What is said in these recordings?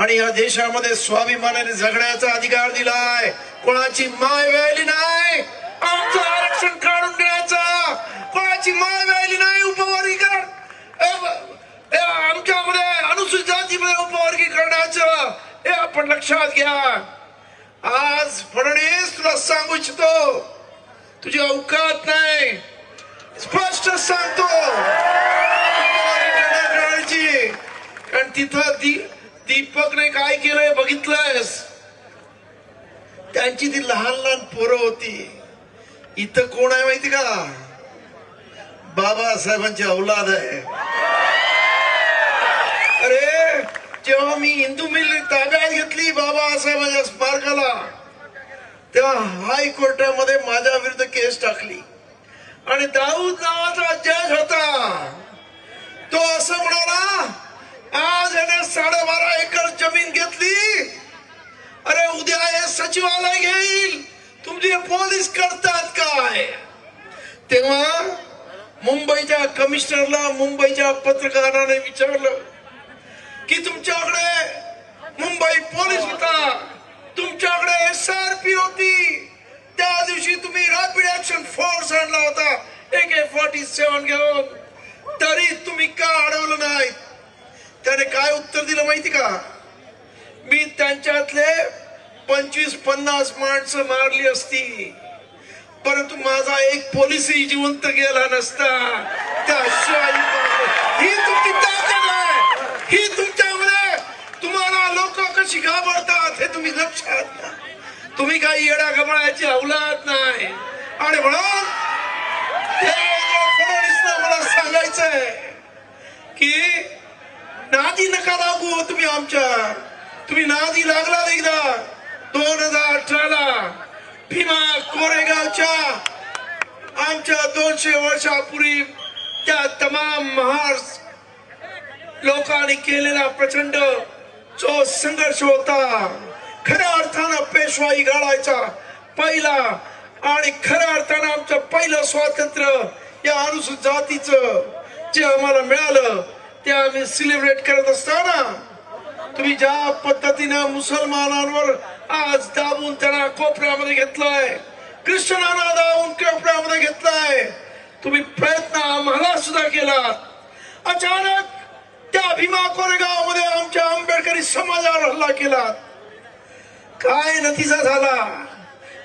आणि या देशामध्ये स्वाभिमानाने जगण्याचा अधिकार दिलाय. कोणाची माय व्यायली नाही आमचं आरक्षण काढून घेण्याचा, कोणाची माय व्यायली नाही उपवर्गीकरण आमच्यामध्ये अनुसूचित जातीमध्ये उपवर्गीकरणाचं. हे आपण लक्षात घ्या. आज फडणवीस तुला सांगू इच्छितो, तुझी अवकात नाही, स्पष्ट सांगतो. कारण तिथं दीपकने काय केलंय बघितलंयस. त्यांची ती लहान लहान पोरं होती. इथं कोण आहे माहिती का? बाबासाहेबांची औलाद आहे. अरे जेव्हा मी हिंदू मिल ताब्यात घेतली बाबासाहेबांच्या स्मारकाला, तेव्हा हायकोर्टामध्ये माझ्या विरुद्ध केस टाकली आणि दाऊद नावाचा जज होता. तो असं म्हणाला, आज याने 12.5 एकर जमीन घेतली, अरे उद्या हे सचिवालय घेईल, तुमचे पोलीस करतात काय? तेव्हा मुंबईच्या कमिशनरला मुंबईच्या पत्रकाराने विचारलं की तुमच्याकडे मुंबई पोलीस होता, तुमच्याकडे SRP होती, त्या दिवशी तुम्ही रॅपिड ऍक्शन फोर्स आणला होता AK-47 घेऊन, तरी तुम्ही का अडवलं नाही? त्याने काय उत्तर दिलं माहिती का? मी त्यांच्यातले 25-50 माणसं मारली असती, परंतु माझा एक पोलिसही जिवंत गेला नसता. त्याशिवाय ही तुमची ताकद आहे, ही तुमच्यामध्ये तुम्हाला लोक कशी घाबरतात हे तुम्ही लक्षात घ्या. तुम्ही काही येडा गबाळाची औलाद नाही. आणि म्हणून फडणवीसला मला सांगायचंय की नादी नका लागू तुम्ही आमच्या. तुम्ही नादी लागला एकदा 2018ला भीमा कोरेगावच्या आमच्या 200 वर्षापूर्वी त्या तमाम महार लोकांनी केलेला प्रचंड जो संघर्ष होता, खऱ्या अर्थानं पेशवाई गाळायचा पहिला आणि खऱ्या अर्थानं आमचं पहिलं स्वातंत्र्य या अनुसूचित जातीचं जे आम्हाला मिळालं ते आम्ही सेलिब्रेट करत असताना तुम्ही ज्या पद्धतीनं मुसलमानांवर आज दाबून त्यांना कोपऱ्यामध्ये घेतलाय, ख्रिश्चनांना दाबून कोपऱ्यामध्ये घेतलाय, तुम्ही प्रयत्न आम्हाला सुद्धा केला. अचानक त्या भीमा कोरेगाव मध्ये आमच्या आंबेडकरी समाजावर हल्ला केला. काय नतीजा झाला?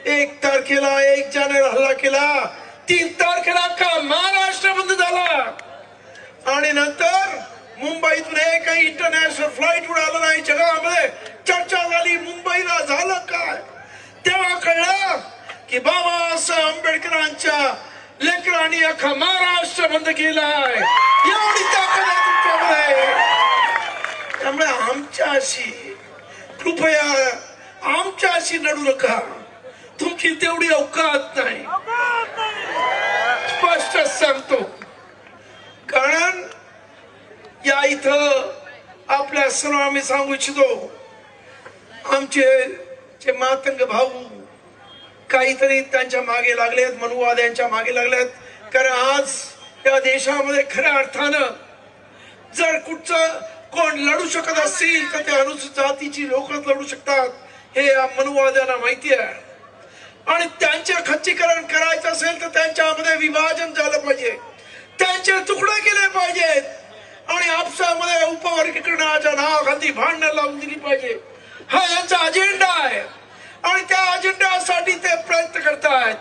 1 तारखेला 1 जानेवारी हल्ला केला, 3 तारखेला का महाराष्ट्र बंद झाला आणि नंतर मुंबईतून एकही इंटरनॅशनल फ्लाईट उडालं नाही. जगामध्ये चर्चा झाली मुंबईला झालं काय. तेव्हा कळलं की बाबासाहेब आंबेडकरांच्या लेकरांनी अख्खा महाराष्ट्र बंद केलाय. एवढी ताकद आहे तुमच्यामध्ये. त्यामुळे आमच्याशी कृपया आमच्याशी लढू नका. तुमची तेवढी अवकात नाही, स्पष्ट सांगतो. कारण या इथं आपल्या सर्व आम्ही सांगू इच्छितो, आमचे जे मातंग भाऊ काहीतरी त्यांच्या मागे लागलेत, मनुवाद्यांच्या मागे लागलेत. कारण आज या देशामध्ये खऱ्या अर्थानं जर कुठचं कोण लढू शकत असतील तर ते अनुसूचित जातीची लोकच लढू शकतात, हे या मनुवाद्यांना माहिती आहे. आणि त्यांचे खच्चीकरण करायचं असेल तर त्यांच्यामध्ये विभाजन झालं पाहिजे, त्यांचे तुकडे केले पाहिजेत आणि आपसामध्ये उपवर्गीकरणाच्या नावाखाली भांडणं लावून दिली पाहिजे. हा यांचा अजेंडा आहे आणि त्या अजेंडासाठी ते प्रयत्न करतायत.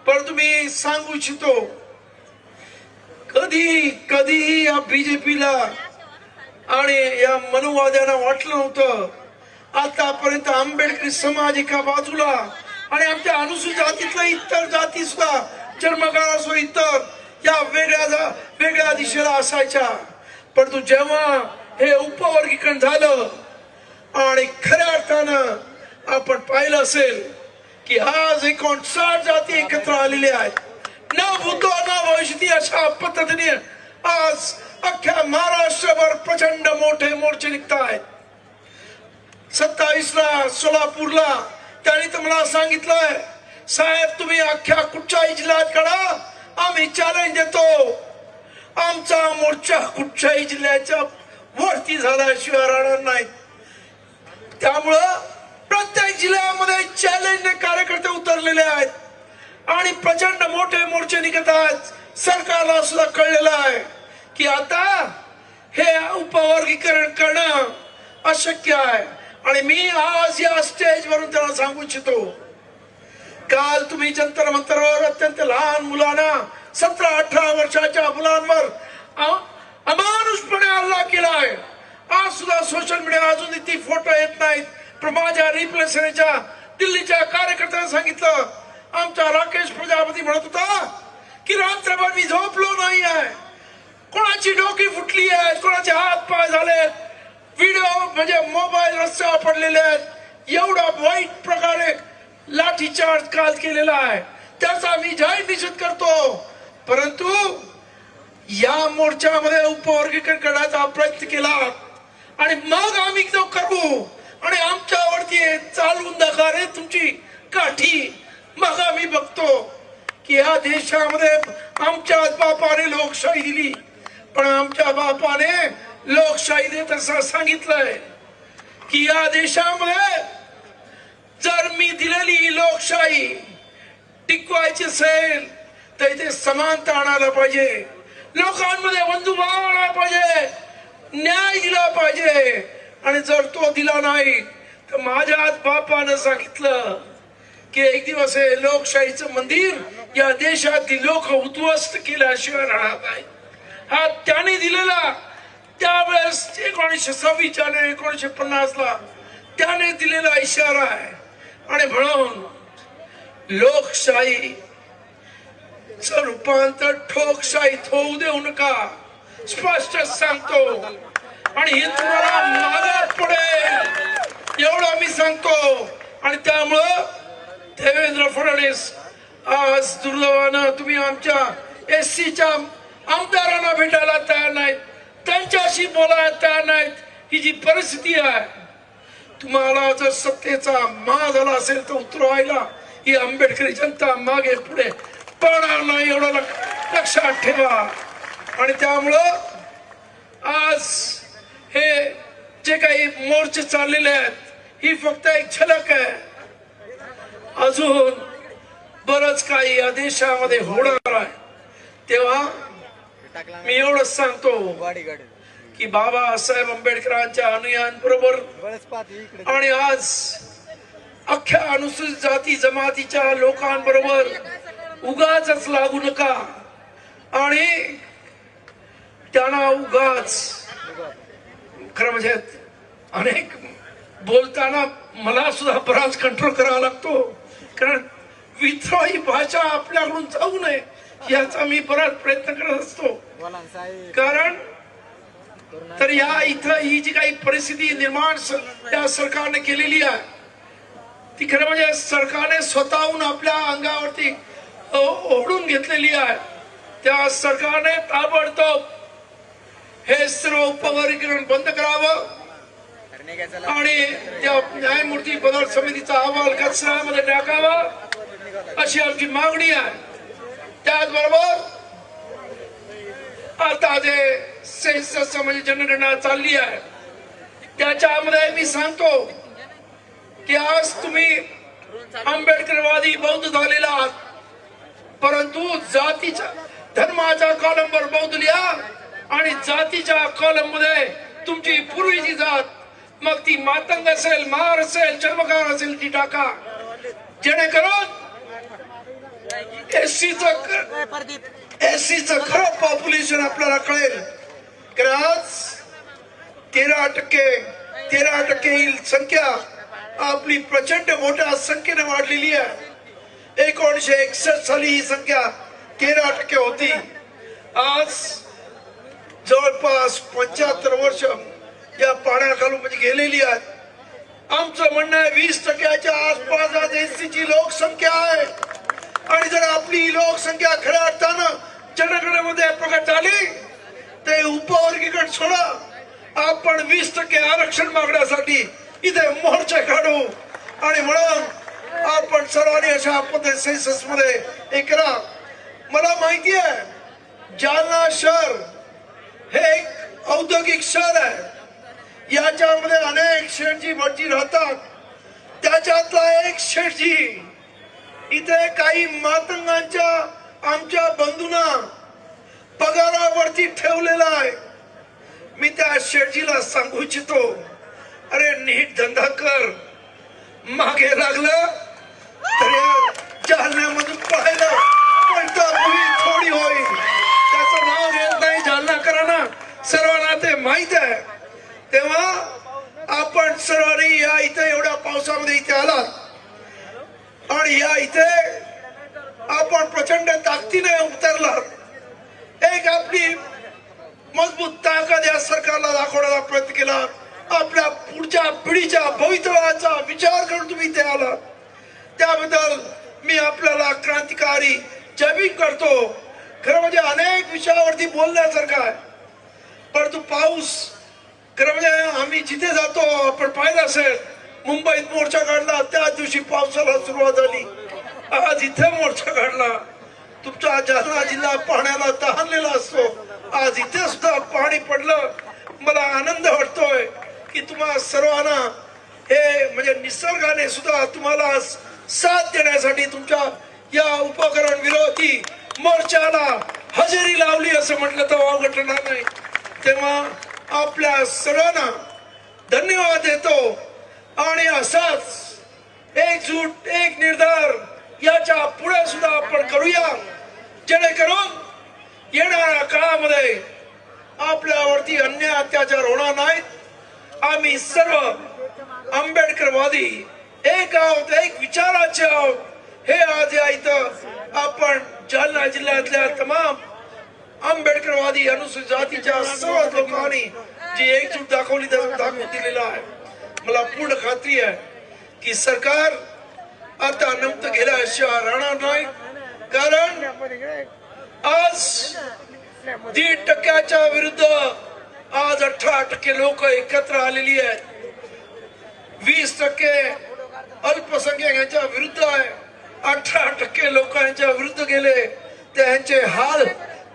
परंतु मी सांगू इच्छितो, कधीही या बीजेपीला आणि या मनुवाद्यांना वाटलं नव्हतं आतापर्यंत आंबेडकरी समाज एका बाजूला आणि आमच्या अनुसूचित जातीतल्या इतर जाती सुद्धा जन्मगाळ असो इतर या वेगळ्या दिशेला असायच्या. परंतु जेव्हा हे उपवर्गीकरण झालं आणि खऱ्या अर्थानं आपण पाहिलं असेल की आज 59 जाती एकत्र आलेल्या आहेत, न भूतो न भविष्यती अशा पद्धतीने आज अख्ख्या महाराष्ट्रभर प्रचंड मोठे मोर्चे निघत आहेत. 27ला सोलापूरला त्यांनी तर मला सांगितलंय, साहेब तुम्ही अख्ख्या कुठच्याही जिल्ह्यात काढा, आम्ही चॅलेंज देतो, आमचा मोर्चा कुठच्याही जिल्ह्याच्या वरती झाल्याशिवाय राहणार नाही. त्यामुळं प्रत्येक जिल्ह्यामध्ये चॅलेंजने कार्यकर्ते उतरलेले आहेत आणि प्रचंड मोठे मोर्चे निघत आहेत। सरकारला सुद्धा कळलेलं आहे की आता हे उपवर्गीकरण करणं अशक्य आहे आणि मी आज या स्टेजवरून त्यांना सांगू इच्छितो, काल तुम्ही जंतर मंतरवर अत्यंत लहान मुलांना 17-18 वर्षाच्या मुलांवर अमानुषपणे हल्ला केलाय। आज सुद्धा सोशल मीडिया अजून ती फोटो येत नाहीत, पण माझ्या रिप्रेझेंटेटिव्हच्या दिल्लीच्या कार्यकर्त्यांनी सांगितलं, आमचा राकेश प्रजापती म्हणत होता की रात्रभर मी झोपलो नाही आहे, कोणाची डोकी फुटली आहे, कोणाचे हात पाय झालेत, व्हिडिओ म्हणजे मोबाईल रस्त्यावर पडलेले आहेत, एवढा वाईट प्रकारे लाठीचार्ज काल केलेला आहे, त्याचा मी जाहीर निषेध करतो। परंतु या मोर्चामध्ये उपवर्गीकरण करण्याचा प्रयत्न केला आणि मग आम्ही तो करू आणि आमच्यावरती चालवून दाखवा तुमची काठी, मग आम्ही बघतो की या देशामध्ये आमच्या बापाने लोकशाही दिली, पण आमच्या बापाने लोकशाही देत असं सांगितलंय की या देशामध्ये जर मी दिलेली लोकशाही टिकवायची असेल तर इथे समानता आणायला पाहिजे, लोकांमध्ये बंधुभाव आणायला पाहिजे, न्याय दिला पाहिजे। आणि जर तो दिला नाही तर माझ्या बापानं सांगितलं की एक दिवस हे लोकशाहीचं मंदिर या देशातील लोक उद्ध्वस्त केल्याशिवाय राहणार नाही, हा त्याने दिलेला त्यावेळेस 1926 आणि 1950 त्याने दिलेला इशारा आहे। आणि म्हणून लोकशाही रूपांतर ठोकशाहीत होऊ देऊ नका, स्पष्ट सांगतो आणि हे तुम्हाला मागे पडेल एवढं मी सांगतो। आणि त्यामुळं देवेंद्र फडणवीस आज दुर्दैवानं तुम्ही आमच्या एससीच्या आमदारांना भेटायला तयार नाहीत, त्यांच्याशी बोलायला तयार नाहीत, ही जी परिस्थिती आहे, तुम्हाला जर सत्तेचा मा झाला असेल तर उतरवायला ही आंबेडकरी जनता मागे पुढे पडणार नाही, एवढं लक्षात ठेवा। आणि त्यामुळं आज हे जे काही मोर्चे चाललेले आहेत ही फक्त एक झलक आहे, अजून बरंच काही या देशामध्ये होणार आहे। तेव्हा मी एवढंच सांगतो की बाबासाहेब आंबेडकरांच्या अनुयायांबरोबर आणि आज अख्ख्या अनुसूचित जाती जमातीच्या लोकांबरोबर उगाच लागू नका आणि त्यांना उगाच खरं म्हणजे अनेक बोलताना मला सुद्धा बराच कंट्रोल करावा लागतो, कारण विद्रोही भाषा आपल्याकडून जाऊ नये याचा मी बराच प्रयत्न करत असतो। कारण तर या इथं ही जी काही परिस्थिती निर्माण त्या सरकारने केलेली आहे ती खरं म्हणजे सरकारने स्वतःहून आपल्या अंगावरती ओढून घेतलेली आहे। त्या सरकारने ताबडतोब हे सर्व उपवर्गीकरण बंद करावं आणि त्या न्यायमूर्ती पदार्थ समितीचा अहवाल कचऱ्यामध्ये टाकावा अशी आमची मागणी आहे। त्याचबरोबर आता जे सेन्सस म्हणजे जनगणना चालली आहे त्याच्यामध्ये मी सांगतो की आज तुम्ही आंबेडकरवादी बौद्ध झालेला आहात, परंतु जातीच्या धर्माच्या कॉलमवर बौद्ध लिहा आणि जातीच्या कॉलम मध्ये तुमची पूर्वीची जात, मग ती मातंग असेल, महार असेल, चर्मकार असेल ती टाका, जेणेकरून एससीचं खरं पॉप्युलेशन आपल्याला कळेल। कारण आज 13% ही संख्या आपली प्रचंड मोठ्या संख्येने वाढलेली आहे। 1961 साली ही संख्या 13% होती, आज जवळपास 75 वर्ष या पाण्याखालून म्हणजे गेलेली आहे। आमचं म्हणणं आहे 20%च्या आसपास आज एससीची लोकसंख्या आहे आणि जर आपली लोकसंख्या खऱ्या अर्थानं जनगणनेमध्ये प्रकट झाली ते उपवर्गीकरण सोडा, आपण 20% आरक्षण मागण्यासाठी इथे मोर्चे काढू आणि म्हणून आपण सर्वांनी अशा पद्धतीने सेन्सस मध्ये हे करा। मला माहिती आहे जालना शहर हे एक औद्योगिक शहर आहे, याच्यामध्ये अनेक शेठजी भटजी राहतात. त्याच्यातला एक शेठजी इथे काही मातंगांच्या आमच्या बंधूंना पगारावरती ठेवलेला आहे. मी त्या शेठजीला सांगू इच्छितो, अरे नीट धंदा कर. मागे लागलं तर या जालन्यामधून पळायला पैठणपुरी थोडी होईल. त्याचं नाव घेत नाही, जालना कराना सर्वांना ते माहित आहे. तेव्हा आपण सर्वांनी या इथे एवढ्या पावसामध्ये इथे आलात आणि या इथे आपण प्रचंड ताकदीने उतरलात. एक आपली मजबूत ताकद या सरकारला दाखवण्याचा प्रयत्न केला. आपल्या पुढच्या पिढीच्या भवितव्याचा विचार करून तुम्ही इथे आलात, त्याबद्दल मी आपल्याला क्रांतिकारी जय करतो. खरं म्हणजे अनेक विषयावरती बोलण्यासारखं आहे, परंतु पाऊस खरं म्हणजे आम्ही जिथे जातो आपण पाहिलं असेल, मुंबईत मोर्चा काढला त्या दिवशी पावसाला सुरुवात झाली. आज इथे मोर्चा काढला. तुमचा जालना जिल्हा पाण्याला तहानलेला असतो, आज इथे सुद्धा पाणी पडलं. मला आनंद वाटतोय की तुम्हा सर्वांना हे म्हणजे निसर्गाने सुद्धा तुम्हाला साथ देण्यासाठी तुमच्या या उपकरण विरोधी मोर्चाला हजेरी लावली असं म्हटलं तर वाव घटणार नाही. तेव्हा आपल्या सर्वांना धन्यवाद देतो आणि असाच एकजूट एक निर्धार याच्या पुढे सुद्धा आपण करूया, जेणेकरून येणाऱ्या काळामध्ये आपल्यावरती अन्याय अत्याचार होणार नाहीत. आम्ही सर्व आंबेडकरवादी एक आहोत, एक विचाराचे आहोत. हे आज या इथं आपण जालना जिल्ह्यातल्या तमाम आंबेडकरवादी अनुसूचित जातीच्या सर्व लोकांनी जी एकजूट दाखवली दाखवून दिलेला आहे. मला पूर्ण खात्री आहे की सरकार आता नमतं गेल्याशिवाय राहणार नाही. कारण आज 1.5% विरुद्ध आज 18% लोक एकत्र आलेली आहेत. 20% अल्पसंख्याकांच्या विरुद्ध आहे. 18% लोक यांच्या विरुद्ध गेले, त्यांचे हाल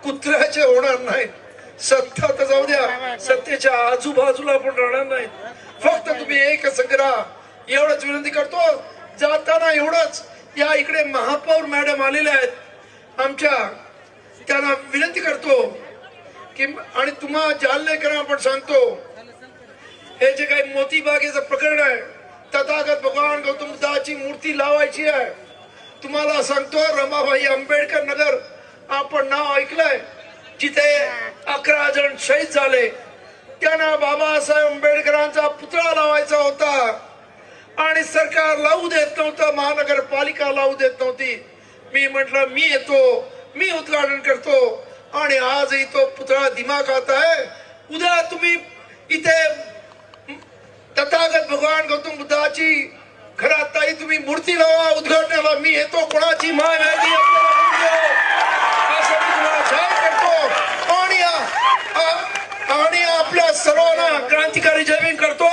कुत्र्याचे होणार नाहीत. सत्ता तर जाऊ द्या, सत्तेच्या आजूबाजूला पण राहणार नाही. फक्त तुम्ही एक संग्रह एवढंच विनंती करतो. जाताना एवढंच, या इकडे महापौर मॅडम आलेल्या आहेत आमच्या, त्यांना विनंती करतो की आणि तुम्हा जालनेकरांना आपण सांगतो, हे जे काही मोतीबागेचं प्रकरण आहे, तथागत भगवान गौतम बुद्धाची मूर्ती लावायची आहे. तुम्हाला सांगतो रमाबाई आंबेडकर नगर आपण नाव ऐकलंय, जिथे 11 जण शहीद झाले. त्यांना बाबासाहेब आंबेडकरांचा पुतळा लावायचा होता आणि सरकार लावू देत नव्हतं, महानगरपालिका लावू देत नव्हती. मी म्हटलं मी येतो, मी उद्घाटन करतो आणि आजही तो पुतळा दिमागात आहे. उद्या तुम्ही इथे तथागत भगवान गौतम बुद्धाची घरात ताई तुम्ही मूर्ती लावा उद्घाटनाला, मी येतो. कोणाची माय व्याधी असं मी तुम्हाला जाहीर करतो आणि आपल्या सर्वांना क्रांतिकारी जय भीम करतो.